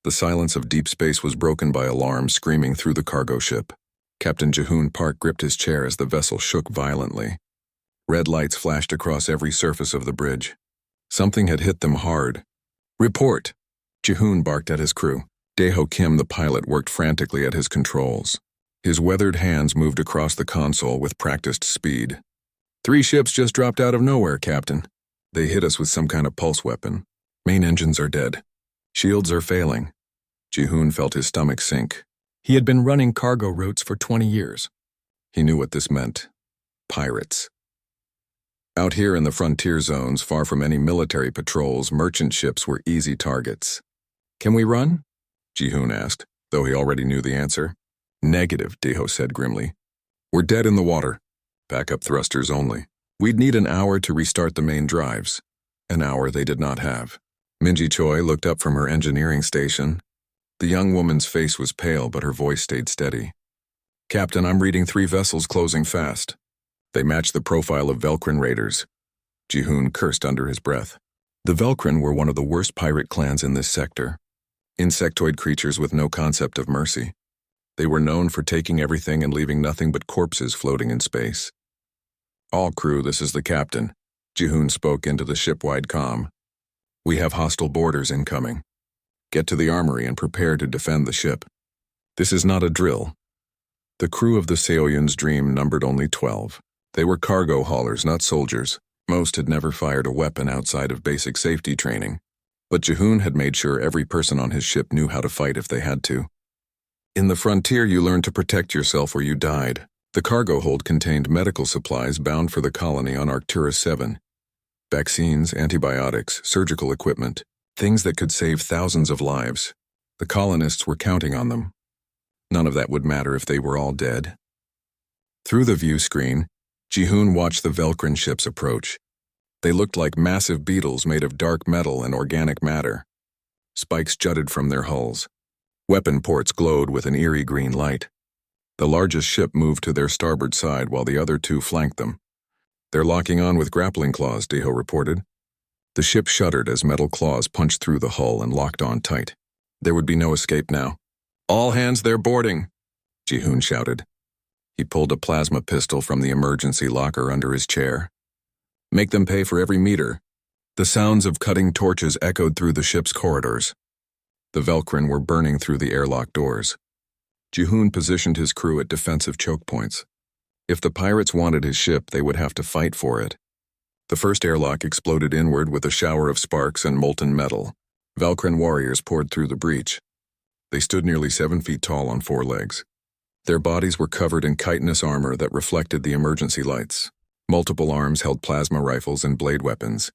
The silence of deep space was broken by alarms screaming through the cargo ship. Captain Jihoon Park gripped his chair as the vessel shook violently. Red lights flashed across every surface of the bridge. Something had hit them hard. "Report!" Jihoon barked at his crew. Daeho Kim, the pilot, worked frantically at his controls. His weathered hands moved across the console with practiced speed. "3 ships just dropped out of nowhere, Captain. They hit us with some kind of pulse weapon. Main engines are dead. Shields are failing." Jihoon felt his stomach sink. He had been running cargo routes for 20 years. He knew what this meant. Pirates. Out here in the frontier zones, far from any military patrols, merchant ships were easy targets. "Can we run?" Jihoon asked, though he already knew the answer. "Negative," Daeho said grimly. "We're dead in the water. Backup thrusters only. We'd need an hour to restart the main drives." An hour they did not have. Minji Choi looked up from her engineering station. The young woman's face was pale, but her voice stayed steady. "Captain, I'm reading 3 vessels closing fast. They match the profile of Velkrin raiders." Jihoon cursed under his breath. The Velkrin were one of the worst pirate clans in this sector. Insectoid creatures with no concept of mercy. They were known for taking everything and leaving nothing but corpses floating in space. "All crew, this is the captain." Jihoon spoke into the ship-wide comm. "We have hostile boarders incoming. Get to the armory and prepare to defend the ship. This is not a drill." The crew of the Seoyun's Dream numbered only 12. They were cargo haulers, not soldiers. Most had never fired a weapon outside of basic safety training. But Jihoon had made sure every person on his ship knew how to fight if they had to. In the frontier, you learned to protect yourself or you died. The cargo hold contained medical supplies bound for the colony on Arcturus 7. Vaccines, antibiotics, surgical equipment, things that could save thousands of lives. The colonists were counting on them. None of that would matter if they were all dead. Through the view screen, Jihoon watched the Velkrin ships approach. They looked like massive beetles made of dark metal and organic matter. Spikes jutted from their hulls. Weapon ports glowed with an eerie green light. The largest ship moved to their starboard side while the other 2 flanked them. "They're locking on with grappling claws," Daeho reported. The ship shuddered as metal claws punched through the hull and locked on tight. There would be no escape now. "All hands, they're boarding!" Jihoon shouted. He pulled a plasma pistol from the emergency locker under his chair. "Make them pay for every meter." The sounds of cutting torches echoed through the ship's corridors. The Velkrin were burning through the airlock doors. Jihoon positioned his crew at defensive choke points. If the pirates wanted his ship, they would have to fight for it. The first airlock exploded inward with a shower of sparks and molten metal. Velkrin warriors poured through the breach. They stood nearly 7 feet tall on 4 legs. Their bodies were covered in chitinous armor that reflected the emergency lights. Multiple arms held plasma rifles and blade weapons.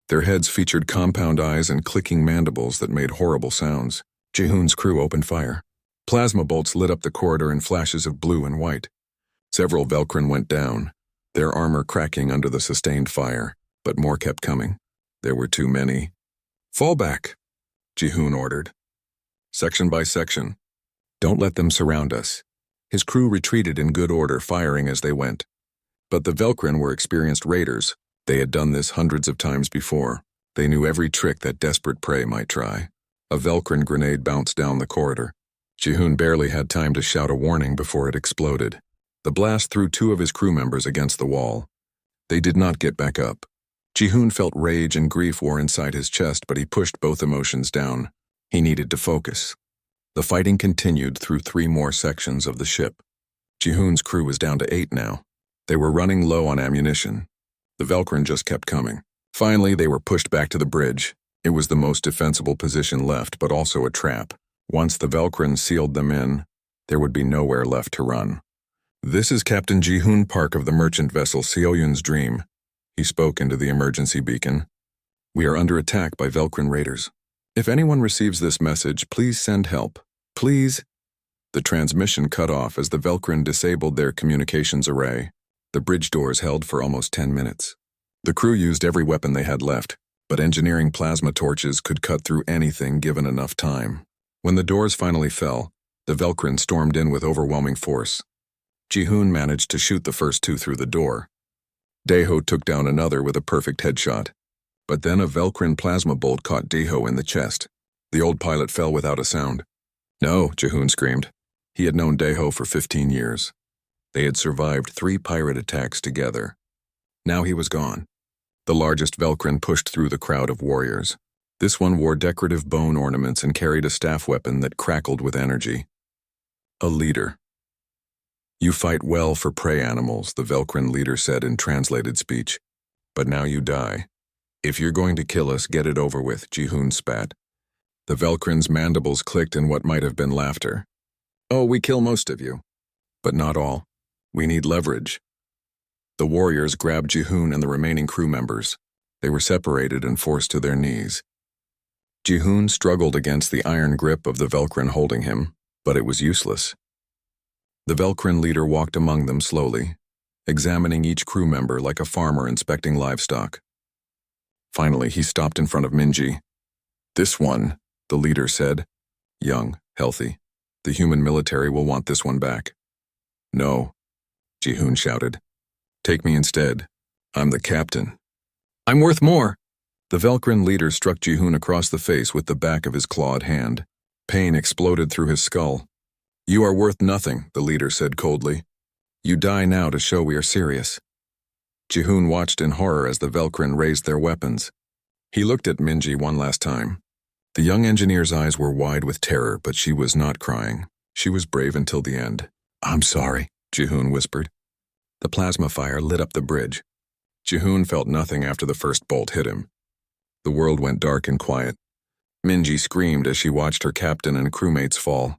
Their heads featured compound eyes and clicking mandibles that made horrible sounds. Jihoon's crew opened fire. Plasma bolts lit up the corridor in flashes of blue and white. Several Velkrin went down, their armor cracking under the sustained fire, but more kept coming. There were too many. "Fall back," Jihoon ordered. "Section by section. Don't let them surround us." His crew retreated in good order, firing as they went. But the Velkrin were experienced raiders. They had done this hundreds of times before. They knew every trick that desperate prey might try. A Velkrin grenade bounced down the corridor. Jihoon barely had time to shout a warning before it exploded. The blast threw 2 of his crew members against the wall. They did not get back up. Jihoon felt rage and grief war inside his chest, but he pushed both emotions down. He needed to focus. The fighting continued through 3 more sections of the ship. Jihoon's crew was down to 8 now. They were running low on ammunition. The Velkrin just kept coming. Finally, they were pushed back to the bridge. It was the most defensible position left, but also a trap. Once the Velkrin sealed them in, there would be nowhere left to run. "This is Captain Jihoon Park of the merchant vessel Seoyun's Dream." He spoke into the emergency beacon. "We are under attack by Velkrin raiders. If anyone receives this message, please send help. Please." The transmission cut off as the Velkrin disabled their communications array. The bridge doors held for almost 10 minutes. The crew used every weapon they had left, but engineering plasma torches could cut through anything given enough time. When the doors finally fell, the Velkrin stormed in with overwhelming force. Jihoon managed to shoot the first 2 through the door. Daeho took down another with a perfect headshot. But then a Velkrin plasma bolt caught Daeho in the chest. The old pilot fell without a sound. No, Jehoon screamed. He had known Daeho for 15 years. They had survived 3 pirate attacks together. Now he was gone. The largest Velcrin pushed through the crowd of warriors. This one wore decorative bone ornaments and carried a staff weapon that crackled with energy. A leader. You fight well for prey animals, the Velcrin leader said in translated speech. But now you die. If you're going to kill us, get it over with, Jehoon spat. The Velcrin's mandibles clicked in what might have been laughter. Oh, we kill most of you. But not all. We need leverage. The warriors grabbed Jehoon and the remaining crew members. They were separated and forced to their knees. Jehoon struggled against the iron grip of the Velcrin holding him, but it was useless. The Velcrin leader walked among them slowly, examining each crew member like a farmer inspecting livestock. Finally, he stopped in front of Minji. This one, the leader said. Young, healthy. The human military will want this one back. No, Jehoon shouted. Take me instead. I'm the captain. I'm worth more. The Velcrin leader struck Jehoon across the face with the back of his clawed hand. Pain exploded through his skull. You are worth nothing, the leader said coldly. You die now to show we are serious. Jehoon watched in horror as the Velcrin raised their weapons. He looked at Minji one last time. The young engineer's eyes were wide with terror, but she was not crying. She was brave until the end. I'm sorry, Jehoon whispered. The plasma fire lit up the bridge. Jehoon felt nothing after the first bolt hit him. The world went dark and quiet. Minji screamed as she watched her captain and crewmates fall.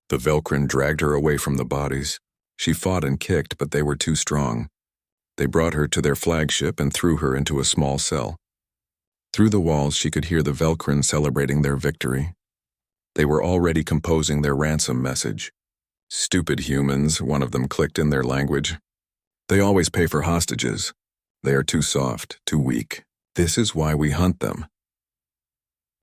The Velcrin dragged her away from the bodies. She fought and kicked, but they were too strong. They brought her to their flagship and threw her into a small cell. Through the walls, she could hear the Velcrin celebrating their victory. They were already composing their ransom message. Stupid humans, one of them clicked in their language. They always pay for hostages. They are too soft, too weak. This is why we hunt them.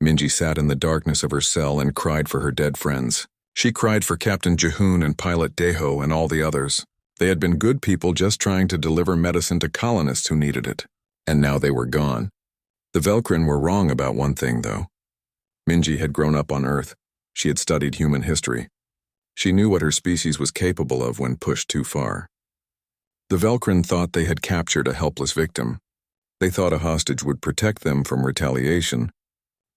Minji sat in the darkness of her cell and cried for her dead friends. She cried for Captain Jehoon and Pilot Daeho and all the others. They had been good people just trying to deliver medicine to colonists who needed it. And now they were gone. The Velcrin were wrong about one thing, though. Minji had grown up on Earth. She had studied human history. She knew what her species was capable of when pushed too far. The Velcrin thought they had captured a helpless victim. They thought a hostage would protect them from retaliation.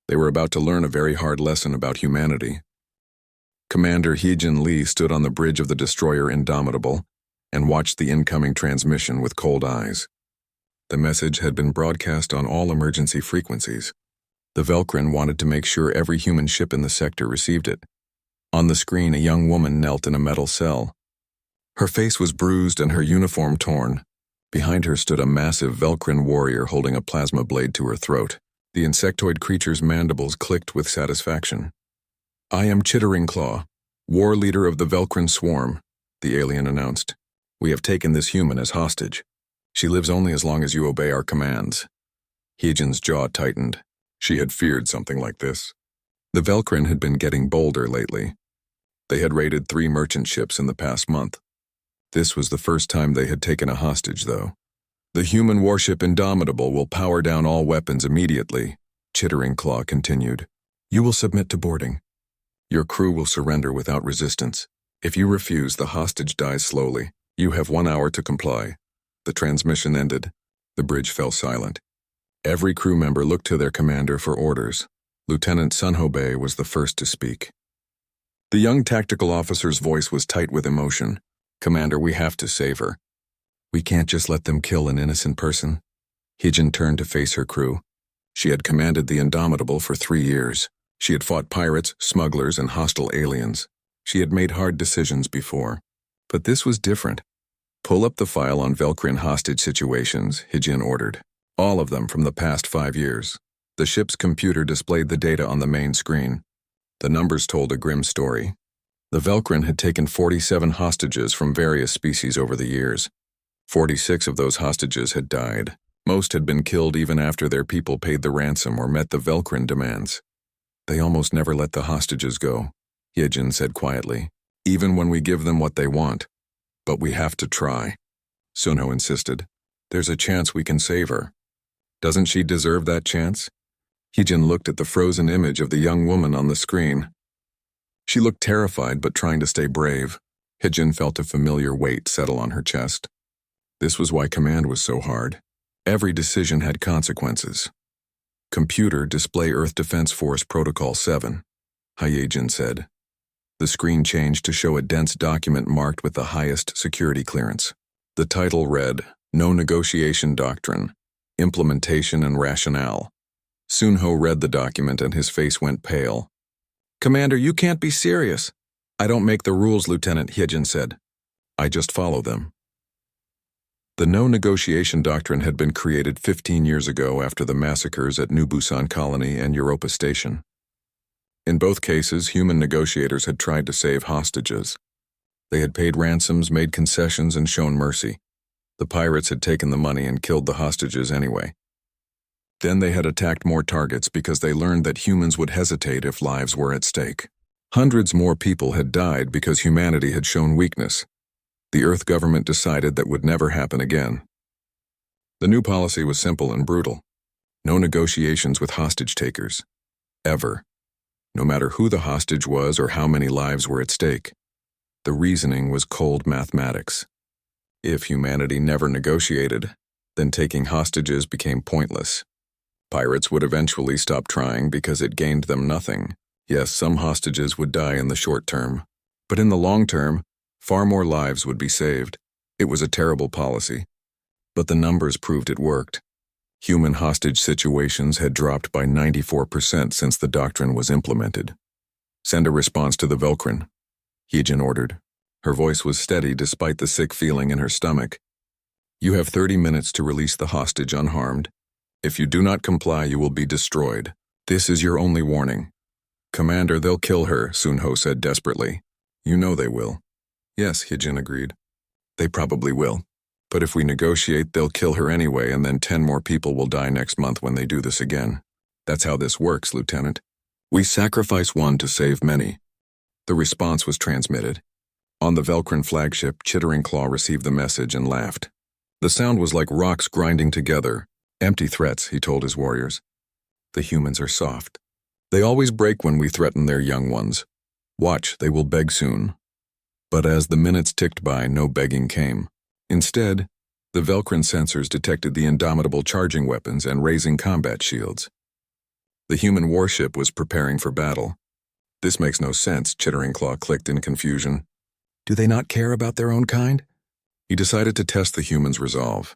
They were about to learn a very hard lesson about humanity. Commander Heejin Lee stood on the bridge of the destroyer Indomitable and watched the incoming transmission with cold eyes. The message had been broadcast on all emergency frequencies. The Velcrin wanted to make sure every human ship in the sector received it. On the screen, a young woman knelt in a metal cell. Her face was bruised and her uniform torn. Behind her stood a massive Velcrin warrior holding a plasma blade to her throat. The insectoid creature's mandibles clicked with satisfaction. I am Chittering Claw, war leader of the Velcrin swarm, the alien announced. We have taken this human as hostage. She lives only as long as you obey our commands. Heejin's jaw tightened. She had feared something like this. The Velcrin had been getting bolder lately. They had raided 3 merchant ships in the past month. This was the first time they had taken a hostage, though. The human warship Indomitable will power down all weapons immediately, Chittering Claw continued. You will submit to boarding. Your crew will surrender without resistance. If you refuse, the hostage dies slowly. You have 1 hour to comply. The transmission ended. The bridge fell silent. Every crew member looked to their commander for orders. Lieutenant Sunhobe was the first to speak. The young tactical officer's voice was tight with emotion. Commander, we have to save her. We can't just let them kill an innocent person. Heejin turned to face her crew. She had commanded the Indomitable for 3 years. She had fought pirates, smugglers, and hostile aliens. She had made hard decisions before. But this was different. Pull up the file on Velcrin hostage situations, Heejin ordered. All of them from the past 5 years. The ship's computer displayed the data on the main screen. The numbers told a grim story. The Velcrin had taken 47 hostages from various species over the years. 46 of those hostages had died. Most had been killed even after their people paid the ransom or met the Velcrin demands. They almost never let the hostages go, Heejin said quietly, even when we give them what they want. But we have to try. Sunho insisted. There's a chance we can save her. Doesn't she deserve that chance? Heejin looked at the frozen image of the young woman on the screen. She looked terrified but trying to stay brave. Heejin felt a familiar weight settle on her chest. This was why command was so hard. Every decision had consequences. Computer, display Earth Defense Force Protocol 7, Hyejin said. The screen changed to show a dense document marked with the highest security clearance. The title read, No Negotiation Doctrine, Implementation and Rationale. Sunho read the document and his face went pale. Commander, you can't be serious. I don't make the rules, Lieutenant, Hyejin said. I just follow them. The No Negotiation Doctrine had been created 15 years ago after the massacres at New Busan Colony and Europa Station. In both cases, human negotiators had tried to save hostages. They had paid ransoms, made concessions, and shown mercy. The pirates had taken the money and killed the hostages anyway. Then they had attacked more targets because they learned that humans would hesitate if lives were at stake. Hundreds more people had died because humanity had shown weakness. The Earth government decided that would never happen again. The new policy was simple and brutal. No negotiations with hostage takers. Ever. No matter who the hostage was or how many lives were at stake. The reasoning was cold mathematics. If humanity never negotiated, then taking hostages became pointless. Pirates would eventually stop trying because it gained them nothing. Yes, some hostages would die in the short term, but in the long term, far more lives would be saved. It was a terrible policy, but the numbers proved it worked. Human hostage situations had dropped by 94% since the doctrine was implemented. Send a response to the Velkrin, Hyejin ordered. Her voice was steady despite the sick feeling in her stomach. You have 30 minutes to release the hostage unharmed. If you do not comply, you will be destroyed. This is your only warning. Commander, they'll kill her, Sunho said desperately. You know they will. Yes, Hyejin agreed. They probably will. But if we negotiate, they'll kill her anyway, and then 10 more people will die next month when they do this again. That's how this works, Lieutenant. We sacrifice one to save many. The response was transmitted. On the Velkrin flagship, Chittering Claw received the message and laughed. The sound was like rocks grinding together. Empty threats, he told his warriors. The humans are soft. They always break when we threaten their young ones. Watch, they will beg soon. But as the minutes ticked by, no begging came. Instead, the Velkrin sensors detected the indomitable charging weapons and raising combat shields. The human warship was preparing for battle. This makes no sense, Chittering Claw clicked in confusion. Do they not care about their own kind? He decided to test the humans' resolve.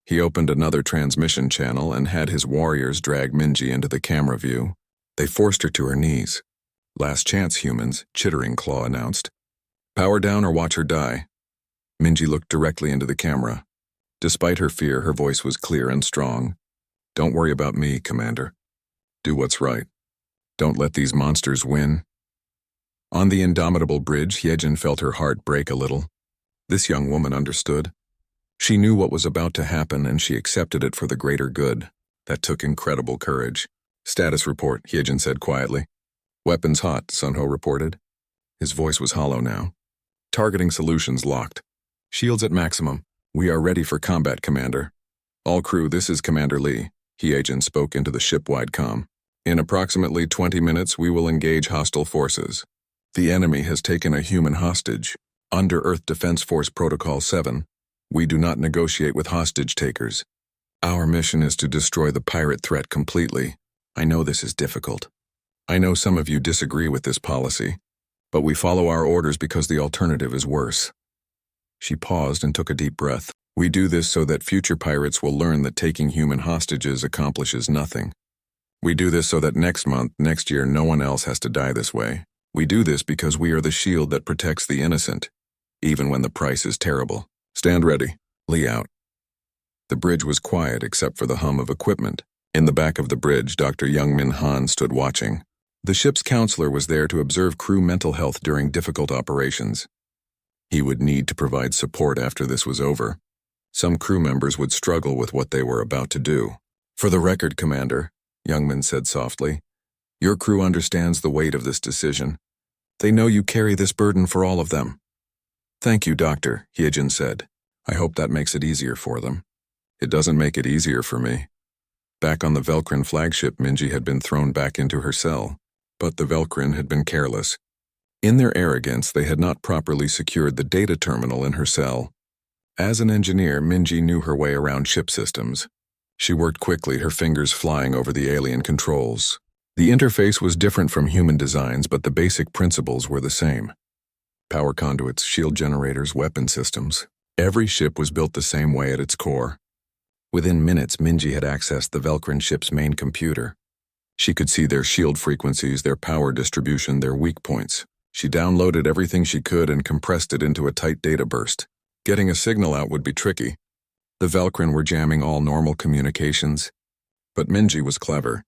He opened another transmission channel and had his warriors drag Minji into the camera view. They forced her to her knees. Last chance, humans, Chittering Claw announced. Power down or watch her die. Minji looked directly into the camera. Despite her fear, her voice was clear and strong. Don't worry about me, Commander. Do what's right. Don't let these monsters win. On the indomitable bridge, Hyejin felt her heart break a little. This young woman understood. She knew what was about to happen and she accepted it for the greater good. That took incredible courage. Status report, Hyejin said quietly. Weapons hot, Sunho reported. His voice was hollow now. Targeting solutions locked. Shields at maximum. We are ready for combat, Commander. All crew, this is Commander Lee. Hyejin spoke into the ship-wide comm. In approximately 20 minutes, we will engage hostile forces. The enemy has taken a human hostage. Under Earth Defense Force Protocol 7, we do not negotiate with hostage takers. Our mission is to destroy the pirate threat completely. I know this is difficult. I know some of you disagree with this policy, but we follow our orders because the alternative is worse. She paused and took a deep breath. We do this so that future pirates will learn that taking human hostages accomplishes nothing. We do this so that next month, next year, no one else has to die this way. We do this because we are the shield that protects the innocent, even when the price is terrible. Stand ready. Lee out. The bridge was quiet except for the hum of equipment. In the back of the bridge, Dr. Youngmin Han stood watching. The ship's counselor was there to observe crew mental health during difficult operations. He would need to provide support after this was over. Some crew members would struggle with what they were about to do. For the record, Commander, Youngmin said softly, your crew understands the weight of this decision. They know you carry this burden for all of them. Thank you, Doctor, Hyejin said. I hope that makes it easier for them. It doesn't make it easier for me. Back on the Velkrin flagship, Minji had been thrown back into her cell, but the Velkrin had been careless. In their arrogance, they had not properly secured the data terminal in her cell. As an engineer, Minji knew her way around ship systems. She worked quickly, her fingers flying over the alien controls. The interface was different from human designs, but the basic principles were the same. Power conduits, shield generators, weapon systems. Every ship was built the same way at its core. Within minutes, Minji had accessed the Velkrin ship's main computer. She could see their shield frequencies, their power distribution, their weak points. She downloaded everything she could and compressed it into a tight data burst. Getting a signal out would be tricky. The Velkrin were jamming all normal communications. But Minji was clever.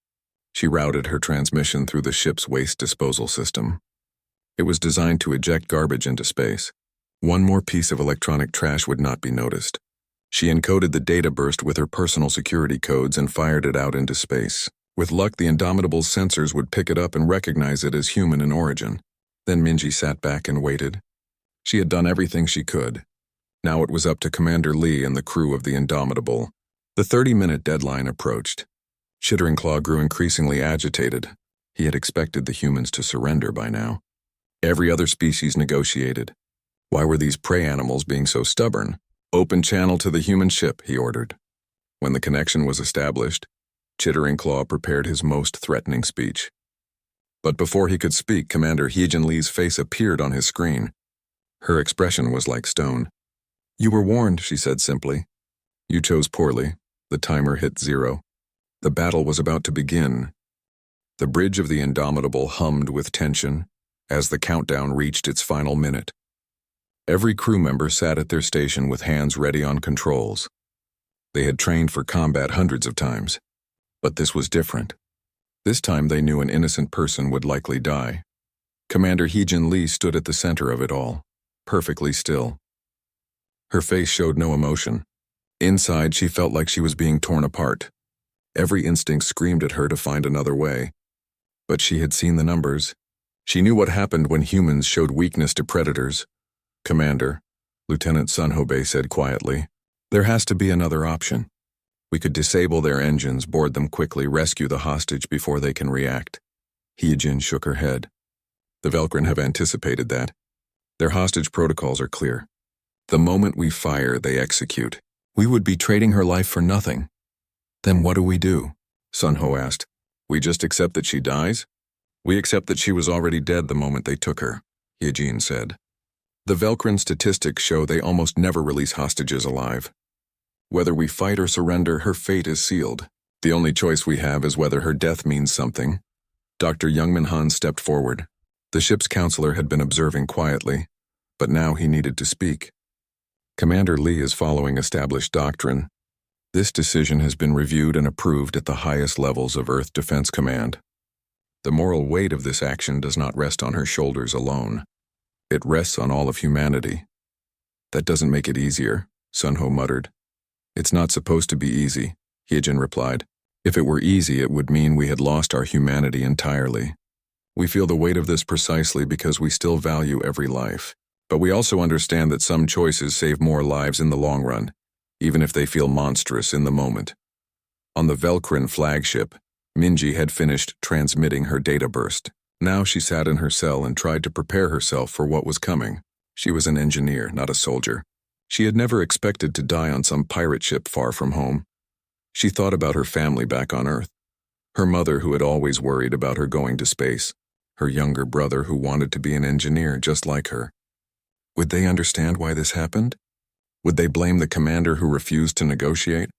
She routed her transmission through the ship's waste disposal system. It was designed to eject garbage into space. One more piece of electronic trash would not be noticed. She encoded the data burst with her personal security codes and fired it out into space. With luck, the Indomitable's sensors would pick it up and recognize it as human in origin. Then Minji sat back and waited. She had done everything she could. Now it was up to Commander Lee and the crew of the Indomitable. The 30-minute deadline approached. Chittering Claw grew increasingly agitated. He had expected the humans to surrender by now. Every other species negotiated. Why were these prey animals being so stubborn? Open channel to the human ship, he ordered. When the connection was established, Chittering Claw prepared his most threatening speech. But before he could speak, Commander Heejin Lee's face appeared on his screen. Her expression was like stone. "You were warned," she said simply. "You chose poorly." The timer hit 0. The battle was about to begin. The bridge of the Indomitable hummed with tension as the countdown reached its final minute. Every crew member sat at their station with hands ready on controls. They had trained for combat hundreds of times. But this was different. This time they knew an innocent person would likely die. Commander Heejin Lee stood at the center of it all, perfectly still. Her face showed no emotion. Inside, she felt like she was being torn apart. Every instinct screamed at her to find another way. But she had seen the numbers. She knew what happened when humans showed weakness to predators. "Commander," Lieutenant Sunhobe said quietly, "there has to be another option. We could disable their engines, board them quickly, rescue the hostage before they can react." Heejin shook her head. "The Velkrin have anticipated that. Their hostage protocols are clear. The moment we fire, they execute. We would be trading her life for nothing." "Then what do we do?" Sunho asked. "We just accept that she dies?" "We accept that she was already dead the moment they took her," Heejin said. "The Velkrin statistics show they almost never release hostages alive. Whether we fight or surrender, her fate is sealed. The only choice we have is whether her death means something." Dr. Youngman Han stepped forward. The ship's counselor had been observing quietly, but now he needed to speak. "Commander Lee is following established doctrine. This decision has been reviewed and approved at the highest levels of Earth Defense Command. The moral weight of this action does not rest on her shoulders alone. It rests on all of humanity." "That doesn't make it easier," Sunho muttered. "It's not supposed to be easy," Heejin replied. "If it were easy, it would mean we had lost our humanity entirely. We feel the weight of this precisely because we still value every life. But we also understand that some choices save more lives in the long run, even if they feel monstrous in the moment." On the Velkrin flagship, Minji had finished transmitting her data burst. Now she sat in her cell and tried to prepare herself for what was coming. She was an engineer, not a soldier. She had never expected to die on some pirate ship far from home. She thought about her family back on Earth. Her mother, who had always worried about her going to space. Her younger brother, who wanted to be an engineer just like her. Would they understand why this happened? Would they blame the commander who refused to negotiate?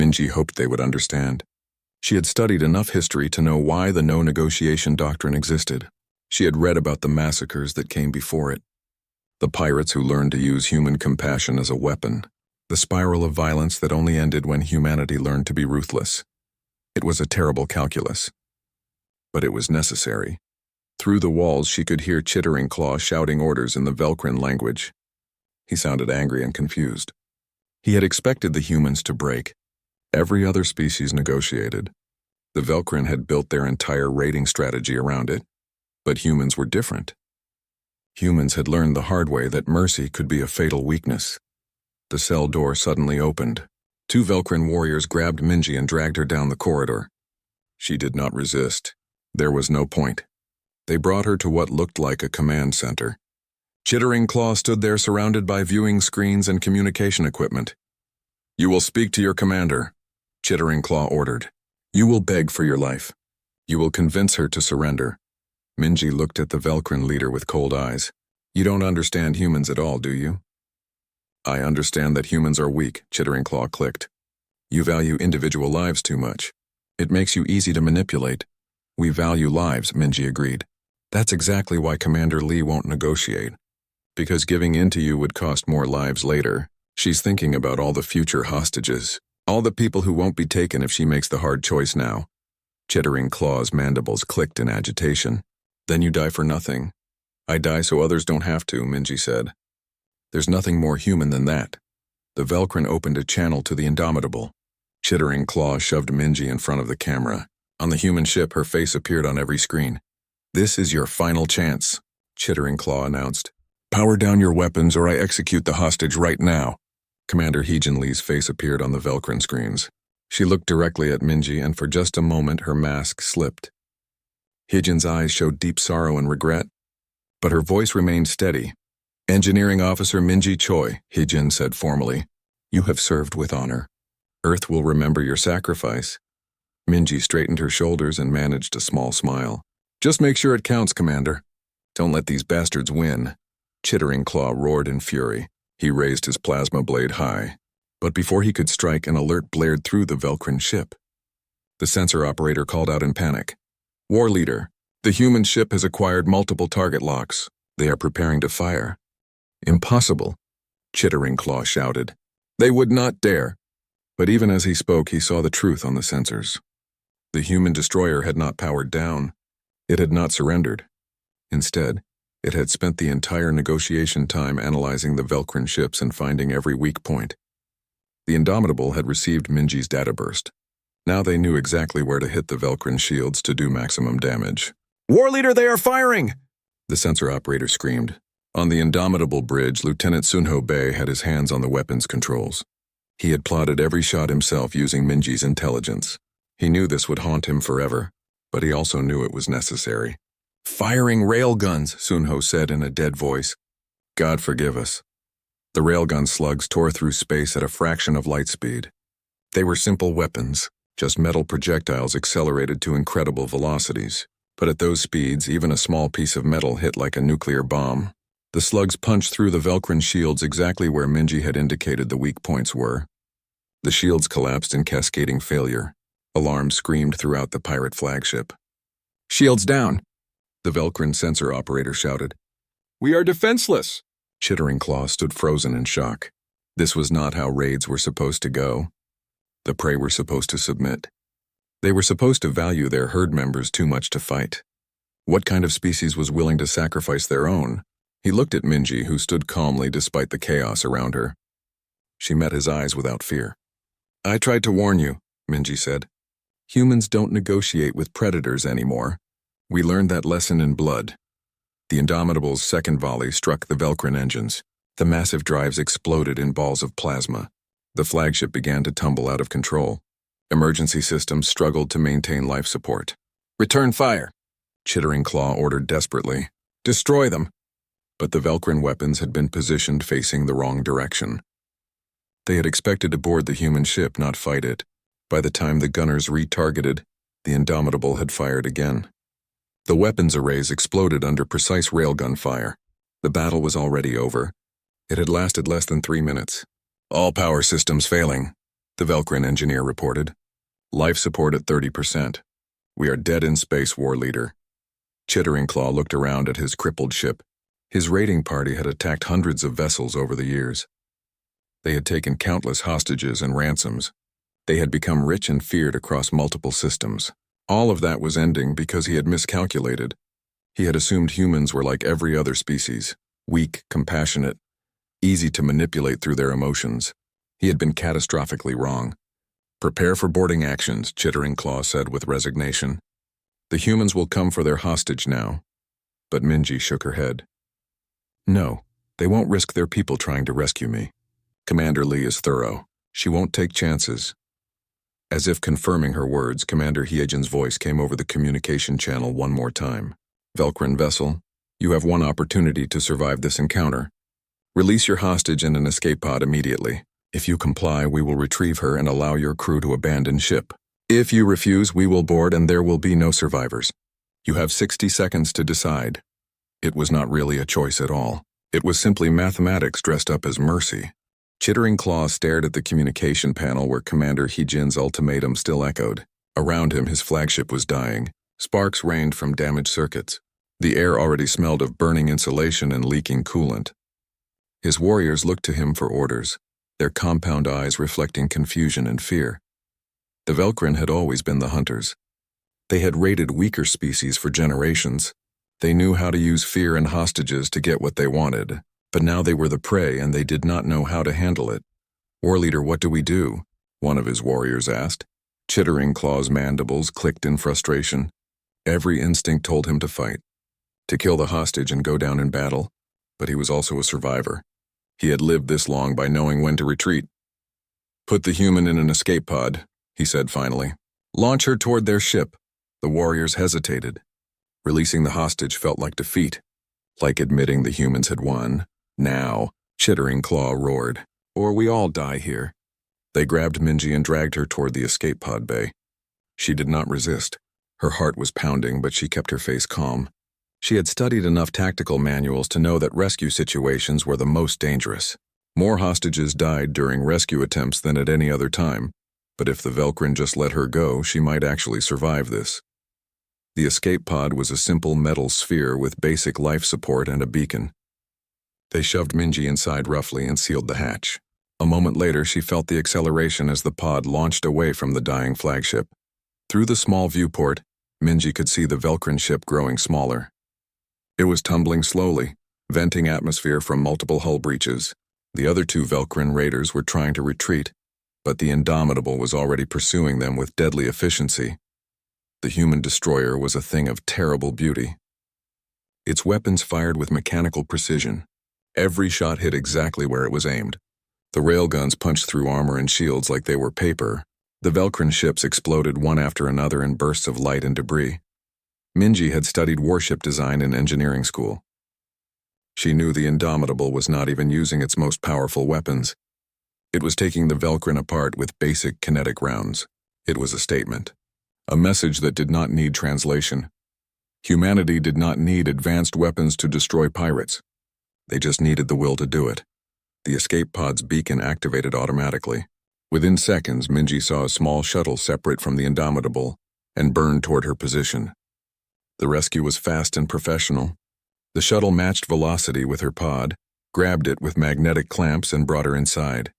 Minji hoped they would understand. She had studied enough history to know why the no-negotiation doctrine existed. She had read about the massacres that came before it. The pirates who learned to use human compassion as a weapon. The spiral of violence that only ended when humanity learned to be ruthless. It was a terrible calculus. But it was necessary. Through the walls, she could hear Chittering Claw shouting orders in the Velkrin language. He sounded angry and confused. He had expected the humans to break. Every other species negotiated. The Velkrin had built their entire raiding strategy around it. But humans were different. Humans had learned the hard way that mercy could be a fatal weakness. The cell door suddenly opened. Two Velcrin warriors grabbed Minji and dragged her down the corridor. She did not resist. There was no point. They brought her to what looked like a command center. Chittering Claw stood there surrounded by viewing screens and communication equipment. "You will speak to your commander," Chittering Claw ordered. "You will beg for your life. You will convince her to surrender." Minji looked at the Velcrin leader with cold eyes. "You don't understand humans at all, do you?" "I understand that humans are weak," Chittering Claw clicked. "You value individual lives too much. It makes you easy to manipulate." "We value lives," Minji agreed. "That's exactly why Commander Lee won't negotiate. Because giving in to you would cost more lives later. She's thinking about all the future hostages, all the people who won't be taken if she makes the hard choice now." Chittering Claw's mandibles clicked in agitation. "Then you die for nothing." "I die so others don't have to," Minji said. "There's nothing more human than that." The Velcrin opened a channel to the Indomitable. Chittering Claw shoved Minji in front of the camera. On the human ship, her face appeared on every screen. "This is your final chance," Chittering Claw announced. "Power down your weapons or I execute the hostage right now." Commander Heejin Lee's face appeared on the Velcrin screens. She looked directly at Minji and for just a moment her mask slipped. Heejin's eyes showed deep sorrow and regret, but her voice remained steady. "Engineering Officer Minji Choi," Heejin said formally. "You have served with honor. Earth will remember your sacrifice." Minji straightened her shoulders and managed a small smile. "Just make sure it counts, Commander. Don't let these bastards win." Chittering Claw roared in fury. He raised his plasma blade high. But before he could strike, an alert blared through the Velcrin ship. The sensor operator called out in panic. "War Leader, the human ship has acquired multiple target locks. They are preparing to fire." "Impossible," Chittering Claw shouted. "They would not dare." But even as he spoke, he saw the truth on the sensors. The human destroyer had not powered down. It had not surrendered. Instead, it had spent the entire negotiation time analyzing the Velcrin ships and finding every weak point. The Indomitable had received Minji's data burst. Now they knew exactly where to hit the Velcrin shields to do maximum damage. "War Leader, they are firing!" the sensor operator screamed. On the Indomitable bridge, Lieutenant Sunho Bei had his hands on the weapons controls. He had plotted every shot himself using Minji's intelligence. He knew this would haunt him forever, but he also knew it was necessary. "Firing railguns," Sunho said in a dead voice. "God forgive us." The railgun slugs tore through space at a fraction of light speed. They were simple weapons, just metal projectiles accelerated to incredible velocities. But at those speeds, even a small piece of metal hit like a nuclear bomb. The slugs punched through the Velcrin shields exactly where Minji had indicated the weak points were. The shields collapsed in cascading failure. Alarms screamed throughout the pirate flagship. "Shields down!" the Velcrin sensor operator shouted. "We are defenseless!" Chittering Claw stood frozen in shock. This was not how raids were supposed to go. The prey were supposed to submit. They were supposed to value their herd members too much to fight. What kind of species was willing to sacrifice their own? He looked at Minji, who stood calmly despite the chaos around her. She met his eyes without fear. "I tried to warn you," Minji said. "Humans don't negotiate with predators anymore. We learned that lesson in blood." The Indomitable's second volley struck the Velcrin engines. The massive drives exploded in balls of plasma. The flagship began to tumble out of control. Emergency systems struggled to maintain life support. "Return fire," Chittering Claw ordered desperately. "Destroy them." But the Velcrin weapons had been positioned facing the wrong direction. They had expected to board the human ship, not fight it. By the time the gunners retargeted, the Indomitable had fired again. The weapons arrays exploded under precise railgun fire. The battle was already over. It had lasted less than 3 minutes. "All power systems failing," the Velcrin engineer reported. "Life support at 30%. We are dead in space, War Leader." Chittering Claw looked around at his crippled ship. His raiding party had attacked hundreds of vessels over the years. They had taken countless hostages and ransoms. They had become rich and feared across multiple systems. All of that was ending because he had miscalculated. He had assumed humans were like every other species, weak, compassionate, easy to manipulate through their emotions. He had been catastrophically wrong. "Prepare for boarding actions," Chittering Claw said with resignation. "The humans will come for their hostage now." But Minji shook her head. "No, they won't risk their people trying to rescue me. Commander Lee is thorough. She won't take chances. As if confirming her words, Commander Hyejin's voice came over the communication channel one more time. Velcrin vessel, you have one opportunity to survive this encounter. Release your hostage in an escape pod immediately. If you comply, we will retrieve her and allow your crew to abandon ship. If you refuse, we will board and there will be no survivors. You have 60 seconds to decide. It was not really a choice at all. It was simply mathematics dressed up as mercy. Chittering Claw stared at the communication panel where Commander Hyejin's ultimatum still echoed. Around him, his flagship was dying. Sparks rained from damaged circuits. The air already smelled of burning insulation and leaking coolant. His warriors looked to him for orders, their compound eyes reflecting confusion and fear. The Velcrin had always been the hunters. They had raided weaker species for generations. They knew how to use fear and hostages to get what they wanted, but now they were the prey and they did not know how to handle it. War leader, what do we do? One of his warriors asked. Chittering Claw's mandibles clicked in frustration. Every instinct told him to fight, to kill the hostage and go down in battle, but he was also a survivor. He had lived this long by knowing when to retreat. Put the human in an escape pod, he said finally. Launch her toward their ship. The warriors hesitated. Releasing the hostage felt like defeat, like admitting the humans had won. Now, Chittering Claw roared, or we all die here. They grabbed Minji and dragged her toward the escape pod bay. She did not resist. Her heart was pounding, but she kept her face calm. She had studied enough tactical manuals to know that rescue situations were the most dangerous. More hostages died during rescue attempts than at any other time, but if the Velcrin just let her go, she might actually survive this. The escape pod was a simple metal sphere with basic life support and a beacon. They shoved Minji inside roughly and sealed the hatch. A moment later, she felt the acceleration as the pod launched away from the dying flagship. Through the small viewport, Minji could see the Velcrin ship growing smaller. It was tumbling slowly, venting atmosphere from multiple hull breaches. The other two Velcrin raiders were trying to retreat, but the Indomitable was already pursuing them with deadly efficiency. The human destroyer was a thing of terrible beauty. Its weapons fired with mechanical precision. Every shot hit exactly where it was aimed. The railguns punched through armor and shields like they were paper. The Velcrin ships exploded one after another in bursts of light and debris. Minji had studied warship design in engineering school. She knew the Indomitable was not even using its most powerful weapons. It was taking the Velcrin apart with basic kinetic rounds. It was a statement. A message that did not need translation. Humanity did not need advanced weapons to destroy pirates. They just needed the will to do it. The escape pod's beacon activated automatically. Within seconds, Minji saw a small shuttle separate from the Indomitable and burn toward her position. The rescue was fast and professional. The shuttle matched velocity with her pod, grabbed it with magnetic clamps and brought her inside.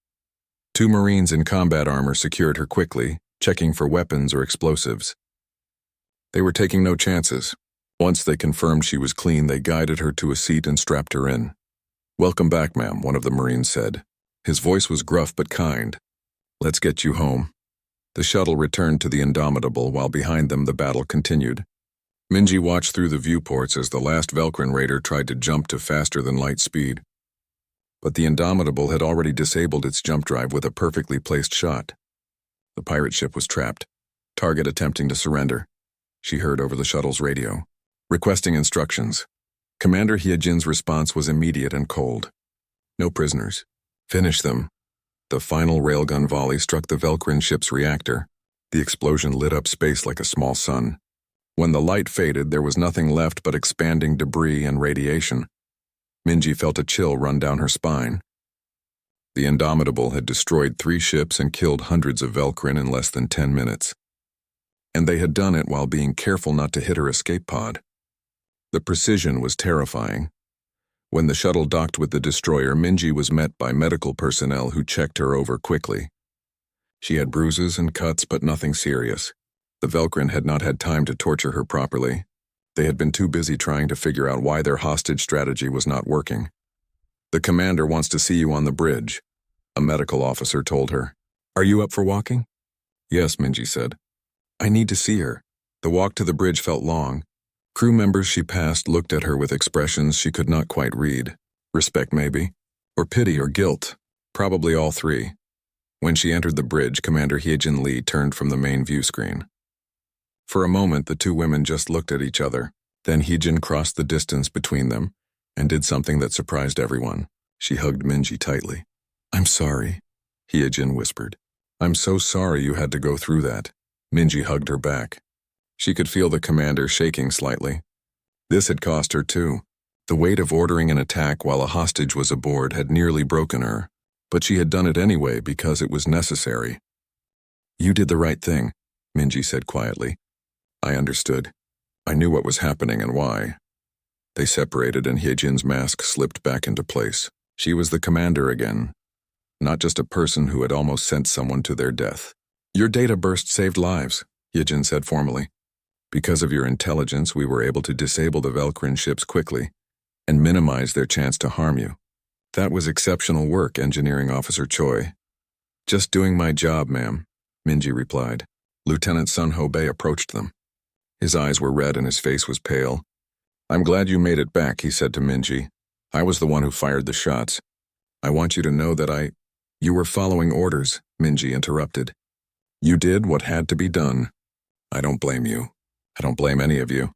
Two Marines in combat armor secured her quickly, checking for weapons or explosives. They were taking no chances. Once they confirmed she was clean, they guided her to a seat and strapped her in. "Welcome back, ma'am," one of the Marines said. His voice was gruff but kind. "Let's get you home." The shuttle returned to the Indomitable while behind them the battle continued. Minji watched through the viewports as the last Velcrin raider tried to jump to faster-than-light speed. But the Indomitable had already disabled its jump drive with a perfectly placed shot. The pirate ship was trapped, target attempting to surrender. She heard over the shuttle's radio, requesting instructions. Commander Hyejin's response was immediate and cold. "No prisoners. Finish them." The final railgun volley struck the Velcrin ship's reactor. The explosion lit up space like a small sun. When the light faded, there was nothing left but expanding debris and radiation. Minji felt a chill run down her spine. The Indomitable had destroyed 3 ships and killed hundreds of Velcrin in less than 10 minutes. And they had done it while being careful not to hit her escape pod. The precision was terrifying. When the shuttle docked with the destroyer, Minji was met by medical personnel who checked her over quickly. She had bruises and cuts, but nothing serious. The Velcrin had not had time to torture her properly. They had been too busy trying to figure out why their hostage strategy was not working. "The commander wants to see you on the bridge," a medical officer told her. "Are you up for walking?" "Yes," Minji said. "I need to see her." The walk to the bridge felt long. Crew members she passed looked at her with expressions she could not quite read. Respect, maybe, or pity or guilt, probably all three. When she entered the bridge, Commander Hyejin Lee turned from the main view screen. For a moment, the two women just looked at each other. Then Hyejin crossed the distance between them and did something that surprised everyone. She hugged Minji tightly. "I'm sorry," Hyejin whispered. "I'm so sorry you had to go through that." Minji hugged her back. She could feel the commander shaking slightly. This had cost her too. The weight of ordering an attack while a hostage was aboard had nearly broken her, but she had done it anyway because it was necessary. "You did the right thing," Minji said quietly. "I understood. I knew what was happening and why." They separated and Hyejin's mask slipped back into place. She was the commander again, not just a person who had almost sent someone to their death. "Your data burst saved lives," Hyejin said formally. "Because of your intelligence, we were able to disable the Velcrin ships quickly and minimize their chance to harm you. That was exceptional work, Engineering Officer Choi." "Just doing my job, ma'am," Minji replied. Lieutenant Sun Ho Bei approached them. His eyes were red and his face was pale. "I'm glad you made it back," he said to Minji. "I was the one who fired the shots. I want you to know that You were following orders," Minji interrupted. "You did what had to be done. I don't blame you. I don't blame any of you."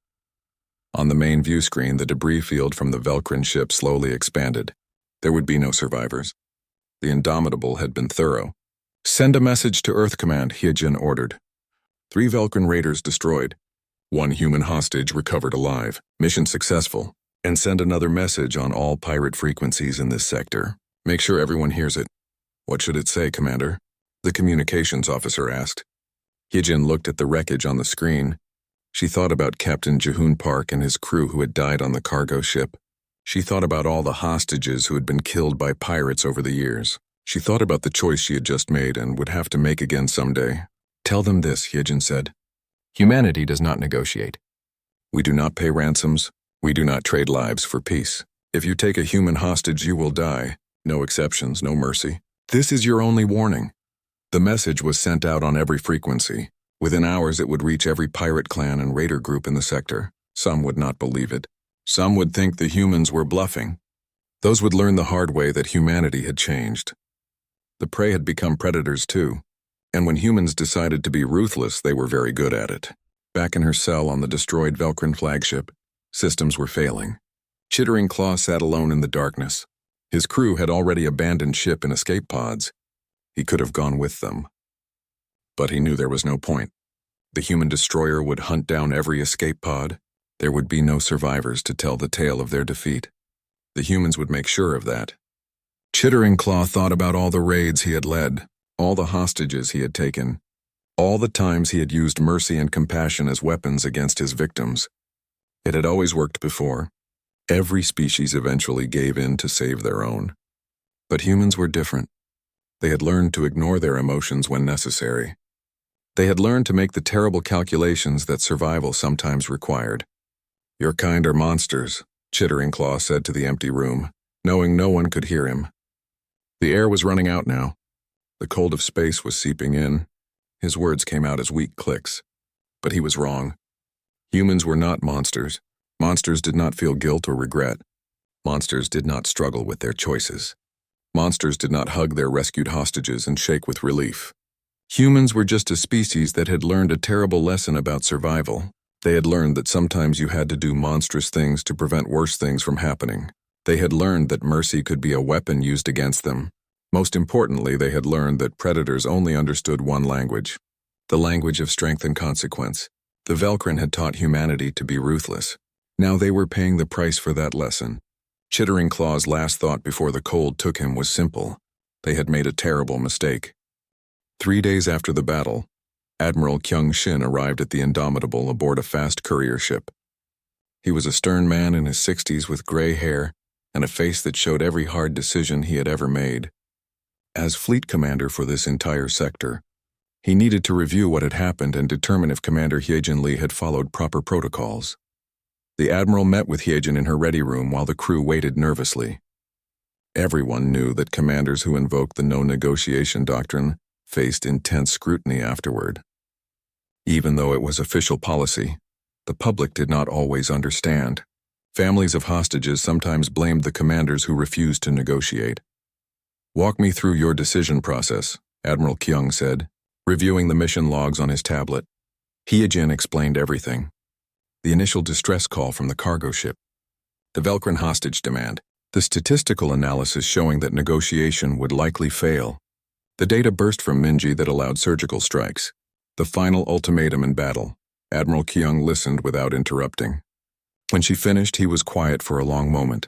On the main view screen, the debris field from the Velcrin ship slowly expanded. There would be no survivors. The Indomitable had been thorough. "Send a message to Earth Command," Hyejin ordered. 3 Velcrin raiders destroyed. 1 human hostage recovered alive. Mission successful. And send another message on all pirate frequencies in this sector. Make sure everyone hears it. "What should it say, Commander?" the communications officer asked. Hyejin looked at the wreckage on the screen. She thought about Captain Jahoon Park and his crew who had died on the cargo ship. She thought about all the hostages who had been killed by pirates over the years. She thought about the choice she had just made and would have to make again someday. "Tell them this," Hyejin said. "Humanity does not negotiate. We do not pay ransoms. We do not trade lives for peace. If you take a human hostage, you will die. No exceptions, no mercy. This is your only warning." The message was sent out on every frequency. Within hours, it would reach every pirate clan and raider group in the sector. Some would not believe it. Some would think the humans were bluffing. Those would learn the hard way that humanity had changed. The prey had become predators too. And when humans decided to be ruthless, they were very good at it. Back in her cell on the destroyed Velcrin flagship, systems were failing. Chittering Claw sat alone in the darkness. His crew had already abandoned ship in escape pods. He could have gone with them. But he knew there was no point. The human destroyer would hunt down every escape pod. There would be no survivors to tell the tale of their defeat. The humans would make sure of that. Chittering Claw thought about all the raids he had led, all the hostages he had taken, all the times he had used mercy and compassion as weapons against his victims. It had always worked before. Every species eventually gave in to save their own. But humans were different. They had learned to ignore their emotions when necessary. They had learned to make the terrible calculations that survival sometimes required. "Your kind are monsters," Chittering Claw said to the empty room, knowing no one could hear him. The air was running out now. The cold of space was seeping in. His words came out as weak clicks. But he was wrong. Humans were not monsters. Monsters did not feel guilt or regret. Monsters did not struggle with their choices. Monsters did not hug their rescued hostages and shake with relief. Humans were just a species that had learned a terrible lesson about survival. They had learned that sometimes you had to do monstrous things to prevent worse things from happening. They had learned that mercy could be a weapon used against them. Most importantly, they had learned that predators only understood one language, the language of strength and consequence. The Velcrin had taught humanity to be ruthless. Now they were paying the price for that lesson. Chittering Claw's last thought before the cold took him was simple. They had made a terrible mistake. 3 days after the battle, Admiral Kyung Shin arrived at the Indomitable aboard a fast courier ship. He was a stern man in his 60s with gray hair and a face that showed every hard decision he had ever made. As fleet commander for this entire sector, he needed to review what had happened and determine if Commander Hyejin Lee had followed proper protocols. The Admiral met with Hyejin in her ready room while the crew waited nervously. Everyone knew that commanders who invoked the no-negotiation doctrine faced intense scrutiny afterward. Even though it was official policy, the public did not always understand. Families of hostages sometimes blamed the commanders who refused to negotiate. "Walk me through your decision process," Admiral Kyung said, reviewing the mission logs on his tablet. Hyejin explained everything. The initial distress call from the cargo ship. The Velcrin hostage demand. The statistical analysis showing that negotiation would likely fail. The data burst from Minji that allowed surgical strikes. The final ultimatum in battle. Admiral Kyung listened without interrupting. When she finished, he was quiet for a long moment.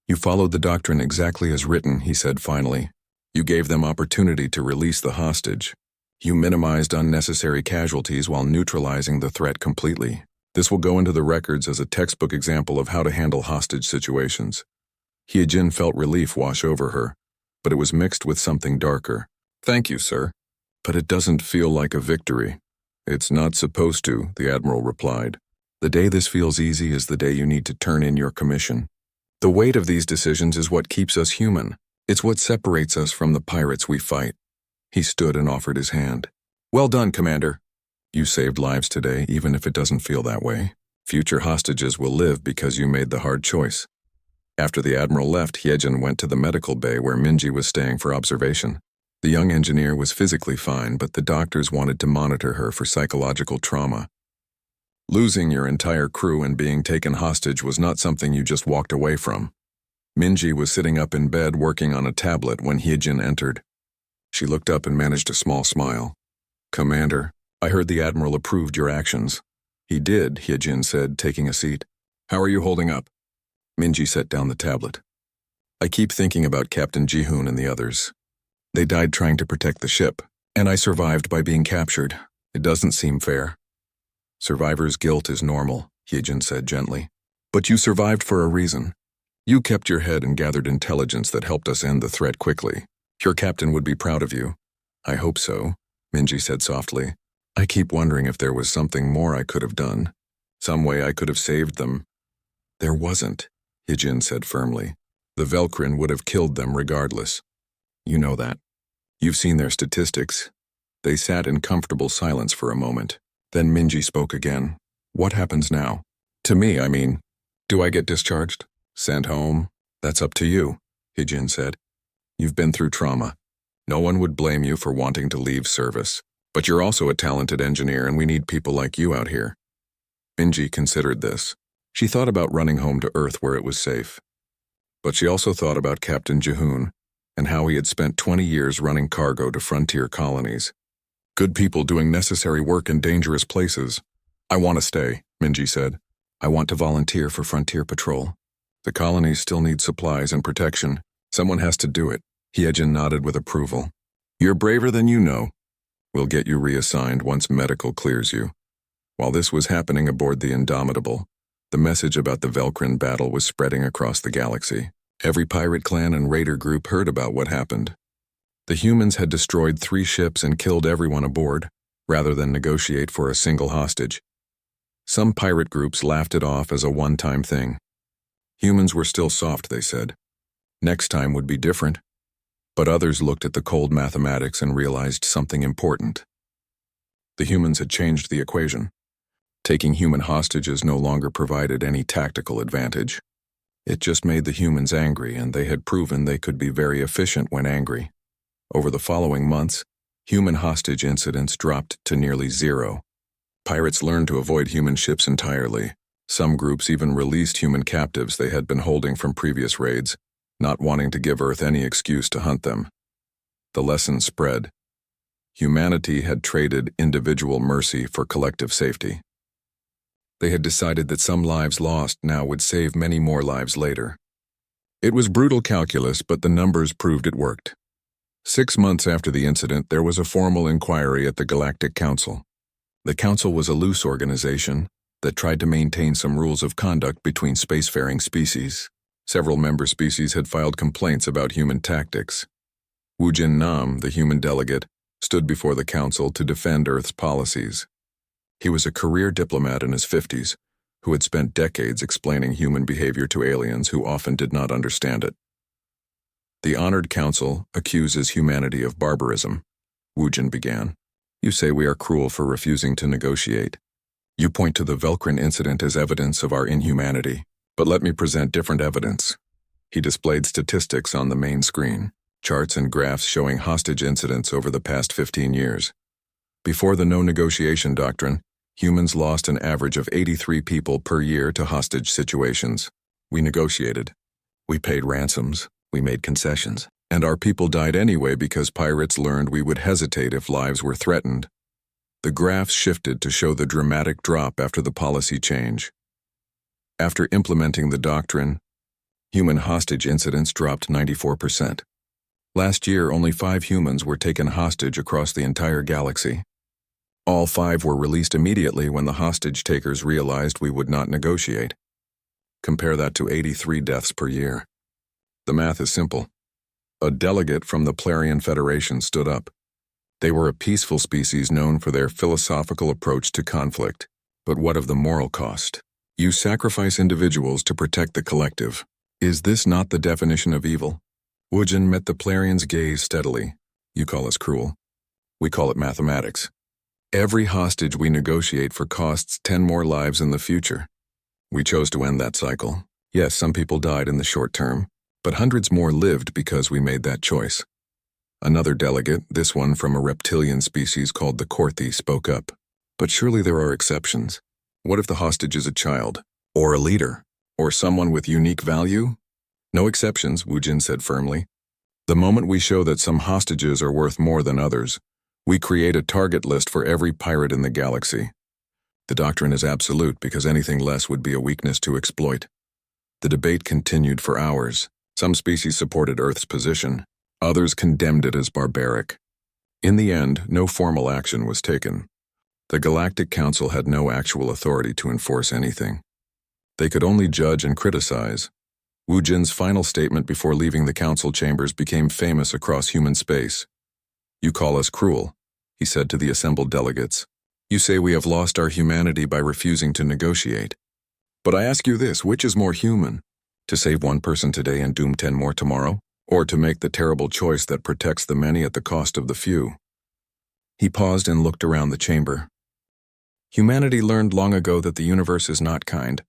You followed the doctrine exactly as written, he said finally. You gave them opportunity to release the hostage. You minimized unnecessary casualties while neutralizing the threat completely. This will go into the records as a textbook example of how to handle hostage situations. Hyejin felt relief wash over her, but it was mixed with something darker. Thank you, sir. But it doesn't feel like a victory. It's not supposed to, the Admiral replied. The day this feels easy is the day you need to turn in your commission. The weight of these decisions is what keeps us human. It's what separates us from the pirates we fight. He stood and offered his hand. Well done, Commander. You saved lives today, even if it doesn't feel that way. Future hostages will live because you made the hard choice. After the Admiral left, Hyejin went to the medical bay where Minji was staying for observation. The young engineer was physically fine, but the doctors wanted to monitor her for psychological trauma. Losing your entire crew and being taken hostage was not something you just walked away from. Minji was sitting up in bed working on a tablet when Hyejin entered. She looked up and managed a small smile. Commander, I heard the Admiral approved your actions. He did, Hyejin said, taking a seat. How are you holding up? Minji set down the tablet. I keep thinking about Captain Jihoon and the others. They died trying to protect the ship, and I survived by being captured. It doesn't seem fair. Survivor's guilt is normal, Hyejin said gently. But you survived for a reason. You kept your head and gathered intelligence that helped us end the threat quickly. Your captain would be proud of you. I hope so, Minji said softly. I keep wondering if there was something more I could have done. Some way I could have saved them. There wasn't, Hyejin said firmly. The Velcrin would have killed them regardless. You know that. You've seen their statistics. They sat in comfortable silence for a moment. Then Minji spoke again. What happens now? To me, I mean. Do I get discharged? Sent home? That's up to you, Hyejin said. You've been through trauma. No one would blame you for wanting to leave service. But you're also a talented engineer and we need people like you out here. Minji considered this. She thought about running home to Earth where it was safe. But she also thought about Captain Jihoon and how he had spent 20 years running cargo to frontier colonies. Good people doing necessary work in dangerous places. I want to stay, Minji said. I want to volunteer for frontier patrol. The colonies still need supplies and protection. Someone has to do it. Hyejin nodded with approval. You're braver than you know. We'll get you reassigned once medical clears you. While this was happening aboard the Indomitable, the message about the Velcrin battle was spreading across the galaxy. Every pirate clan and raider group heard about what happened. The humans had destroyed 3 ships and killed everyone aboard, rather than negotiate for a single hostage. Some pirate groups laughed it off as a one-time thing. Humans were still soft, they said. Next time would be different. But others looked at the cold mathematics and realized something important. The humans had changed the equation. Taking human hostages no longer provided any tactical advantage. It just made the humans angry, and they had proven they could be very efficient when angry. Over the following months, human hostage incidents dropped to nearly 0. Pirates learned to avoid human ships entirely. Some groups even released human captives they had been holding from previous raids, not wanting to give Earth any excuse to hunt them. The lesson spread. Humanity had traded individual mercy for collective safety. They had decided that some lives lost now would save many more lives later. It was brutal calculus, but the numbers proved it worked. 6 months after the incident, there was a formal inquiry at the Galactic Council. The Council was a loose organization that tried to maintain some rules of conduct between spacefaring species. Several member species had filed complaints about human tactics. Wujin Nam, the human delegate, stood before the Council to defend Earth's policies. He was a career diplomat in his 50s who had spent decades explaining human behavior to aliens who often did not understand it. The honored council accuses humanity of barbarism, Wujin began. You say we are cruel for refusing to negotiate. You point to the Velcrin incident as evidence of our inhumanity, but let me present different evidence. He displayed statistics on the main screen. charts and graphs showing hostage incidents over the past 15 years. Before the no negotiation doctrine, humans lost an average of 83 people per year to hostage situations. We negotiated. We paid ransoms. We made concessions. And our people died anyway because pirates learned we would hesitate if lives were threatened. The graphs shifted to show the dramatic drop after the policy change. After implementing the doctrine, human hostage incidents dropped 94%. Last year, only 5 humans were taken hostage across the entire galaxy. All 5 were released immediately when the hostage takers realized we would not negotiate. Compare that to 83 deaths per year. The math is simple. A delegate from the Plarian Federation stood up. They were a peaceful species known for their philosophical approach to conflict. But what of the moral cost? You sacrifice individuals to protect the collective. Is this not the definition of evil? Wujin met the Plarian's gaze steadily. You call us cruel. We call it mathematics. Every hostage we negotiate for costs 10 more lives in the future. We chose to end that cycle. Yes, some people died in the short term, but hundreds more lived because we made that choice. Another delegate, this one from a reptilian species called the Korthi, spoke up. But surely there are exceptions. What if the hostage is a child, or a leader, or someone with unique value? No exceptions, Wujin said firmly. The moment we show that some hostages are worth more than others, we create a target list for every pirate in the galaxy. The doctrine is absolute because anything less would be a weakness to exploit. The debate continued for hours. Some species supported Earth's position. Others condemned it as barbaric. In the end, no formal action was taken. The Galactic Council had no actual authority to enforce anything. They could only judge and criticize. Wujin's final statement before leaving the council chambers became famous across human space. You call us cruel, he said to the assembled delegates. You say we have lost our humanity by refusing to negotiate. But I ask you this, which is more human? To save one person today and doom 10 more tomorrow? Or to make the terrible choice that protects the many at the cost of the few? He paused and looked around the chamber. Humanity learned long ago that the universe is not kind.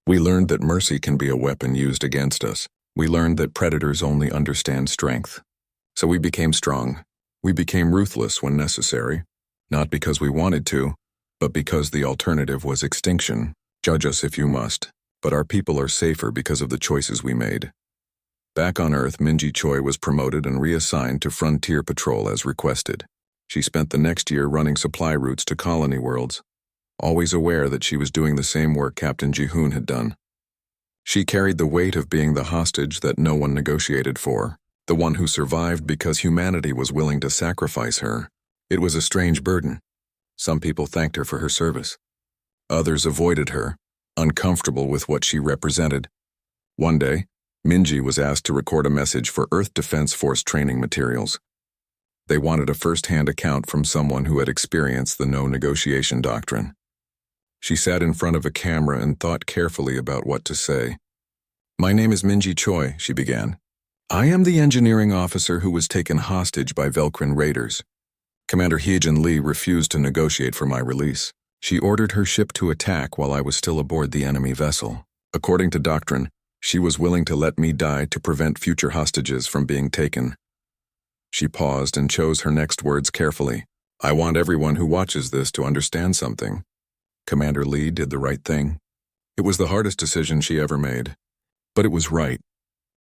We learned that mercy can be a weapon used against us. We learned that predators only understand strength. So we became strong. We became ruthless when necessary, not because we wanted to, but because the alternative was extinction. Judge us if you must, but our people are safer because of the choices we made. Back on Earth, Minji Choi was promoted and reassigned to Frontier Patrol as requested. She spent the next year running supply routes to colony worlds, always aware that she was doing the same work Captain Ji-hoon had done. She carried the weight of being the hostage that no one negotiated for, the one who survived because humanity was willing to sacrifice her. It was a strange burden. Some people thanked her for her service. Others avoided her, uncomfortable with what she represented. One day, Minji was asked to record a message for Earth Defense Force training materials. They wanted a first-hand account from someone who had experienced the no negotiation doctrine. She sat in front of a camera and thought carefully about what to say. My name is Minji Choi, she began. I am the engineering officer who was taken hostage by Velcrin raiders. Commander Hyejin Lee refused to negotiate for my release. She ordered her ship to attack while I was still aboard the enemy vessel. According to doctrine, she was willing to let me die to prevent future hostages from being taken. She paused and chose her next words carefully. I want everyone who watches this to understand something. Commander Lee did the right thing. It was the hardest decision she ever made. But it was right.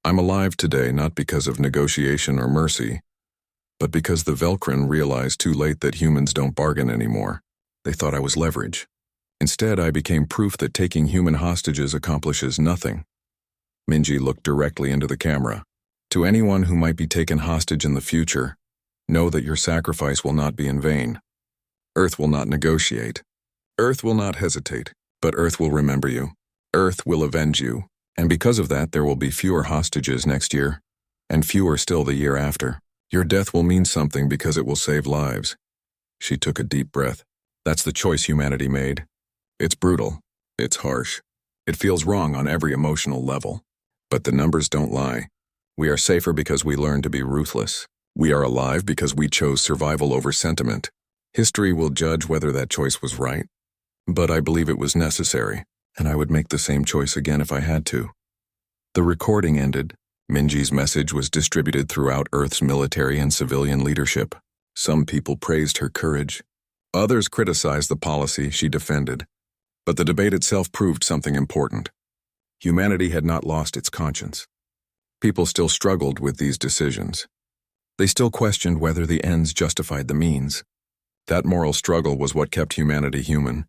I'm alive today not because of negotiation or mercy, but because the Velcrin realized too late that humans don't bargain anymore. They thought I was leverage. Instead, I became proof that taking human hostages accomplishes nothing. Minji looked directly into the camera. To anyone who might be taken hostage in the future, know that your sacrifice will not be in vain. Earth will not negotiate. Earth will not hesitate, but Earth will remember you. Earth will avenge you. And because of that, there will be fewer hostages next year, and fewer still the year after. Your death will mean something because it will save lives. She took a deep breath. That's the choice humanity made. It's brutal. It's harsh. It feels wrong on every emotional level. But the numbers don't lie. We are safer because we learned to be ruthless. We are alive because we chose survival over sentiment. History will judge whether that choice was right. But I believe it was necessary, and I would make the same choice again if I had to. The recording ended. Minji's message was distributed throughout Earth's military and civilian leadership. Some people praised her courage. Others criticized the policy she defended. But the debate itself proved something important. Humanity had not lost its conscience. People still struggled with these decisions. They still questioned whether the ends justified the means. That moral struggle was what kept humanity human,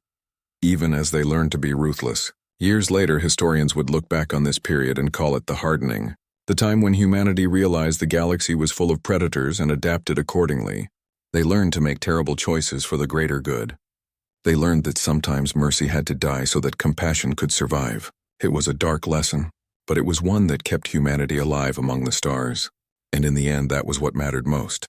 even as they learned to be ruthless. Years later, historians would look back on this period and call it the hardening, the time when humanity realized the galaxy was full of predators and adapted accordingly. They learned to make terrible choices for the greater good. They learned that sometimes mercy had to die so that compassion could survive. It was a dark lesson, but it was one that kept humanity alive among the stars. And in the end, that was what mattered most.